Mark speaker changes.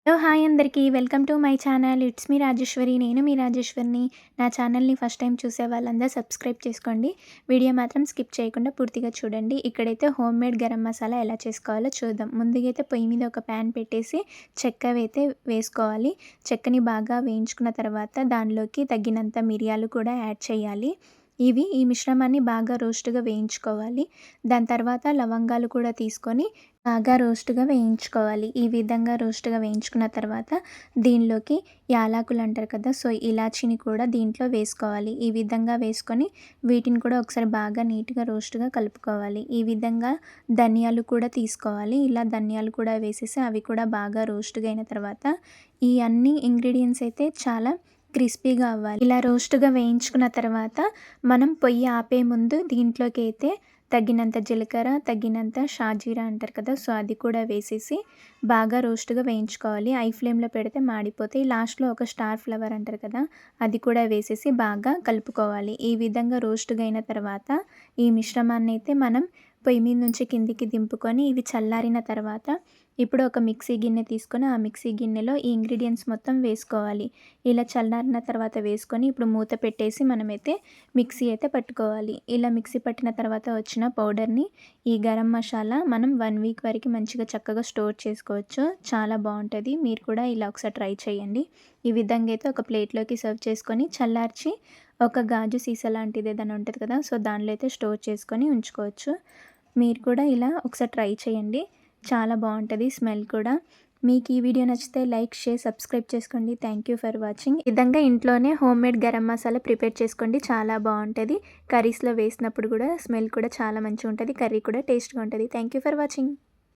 Speaker 1: Hello! Hi అందరికీ. Welcome to my channel. It's me Rajeshwari. నేను మీ రాజేశ్వరిని. నా ఛానల్‌ని ఫస్ట్ టైం చూసే వాళ్ళందరూ సబ్స్క్రైబ్ చేసుకోండి. వీడియో మాత్రం స్కిప్ చేయకుండా పూర్తిగా చూడండి. ఇక్కడైతే హోమ్ మేడ్ గరం మసాలా ఎలా చేసుకోవాలో చూద్దాం. ముందుగా అయితే పొయ్యి మీద ఒక ప్యాన్ పెట్టేసి చెక్కవైతే వేసుకోవాలి. చెక్కని బాగా వేయించుకున్న తర్వాత దానిలోకి తగినంత మిరియాలు కూడా యాడ్ చేయాలి. ఈ మిశ్రమాన్ని బాగా రోస్ట్‌గా వేయించుకోవాలి. దాని తర్వాత లవంగాలు కూడా తీసుకొని బాగా రోస్ట్‌గా వేయించుకోవాలి. ఈ విధంగా రోస్ట్‌గా వేయించుకున్న తర్వాత దీనిలోకి యాలకులు అంటారు కదా! సో, ఇలాచీని కూడా దీంట్లో వేసుకోవాలి. ఈ విధంగా వేసుకొని వీటిని కూడా ఒకసారి బాగా నీట్‌గా రోస్ట్‌గా కలుపుకోవాలి. ఈ విధంగా ధనియాలు కూడా తీసుకోవాలి. ఇలా ధనియాలు కూడా వేసేసి అవి కూడా బాగా రోస్ట్‌గా అయిన తర్వాత ఈ అన్ని ఇంగ్రీడియెంట్స్ అయితే చాలా క్రిస్పీగా అవ్వాలి. ఇలా రోస్ట్‌గా వేయించుకున్న తర్వాత మనం పొయ్యి ఆపే ముందు దీంట్లోకి అయితే తగినంత జీలకర్ర, తగినంత షాజీరా అంటారు కదా! సో, అది కూడా వేసేసి బాగా రోస్ట్‌గా వేయించుకోవాలి. హై ఫ్లేమ్‌లో పెడితే మాడిపోతాయి. లాస్ట్‌లో ఒక స్టార్ ఫ్లవర్ అంటారు కదా! అది కూడా వేసేసి బాగా కలుపుకోవాలి. ఈ విధంగా రోస్ట్‌గా అయిన తర్వాత ఈ మిశ్రమాన్నయితే మనం పొయ్యి మీద నుంచి కిందికి దింపుకొని ఇవి చల్లారిన తర్వాత ఇప్పుడు ఒక మిక్సీ గిన్నె తీసుకొని ఆ మిక్సీ గిన్నెలో ఈ ఇంగ్రీడియెంట్స్ మొత్తం వేసుకోవాలి. ఇలా చల్లారిన తర్వాత వేసుకొని ఇప్పుడు మూత పెట్టేసి మనమైతే మిక్సీ అయితే పట్టుకోవాలి. ఇలా మిక్సీ పట్టిన తర్వాత వచ్చిన పౌడర్‌ని ఈ గరం మసాలా మనం 1 వీక్ వరకు మంచిగా చక్కగా స్టోర్ చేసుకోవచ్చు. చాలా బావుంటది. మీరు కూడా ఇలా ఒకసారి ట్రై చేయండి. ఈ విధంగా అయితే ఒక ప్లేట్‌లోకి సర్వ్ చేసుకొని చల్లార్చి ఒక గాజు సీసా లాంటిది ఏదైనా ఉంటది కదా! సో, దానిలో అయితే స్టోర్ చేసుకొని ఉంచుకోవచ్చు. మీరు కూడా ఇలా ఒకసారి ట్రై చేయండి. చాలా బావుంటది స్మెల్ కూడా. మీకు ఈ వీడియో నచ్చితే లైక్, షేర్, సబ్స్క్రైబ్ చేసుకోండి. Thank you for watching. ఈ విధంగా ఇంట్లోనే హోమ్‌మేడ్ గరం మసాలా ప్రిపేర్ చేసుకోండి. చాలా బావుంటది. కర్రీస్‌లో వేసినప్పుడు కూడా స్మెల్ కూడా చాలా మంచిగుంటది. కర్రీ కూడా టేస్ట్‌గా ఉంటది. Thank you for watching.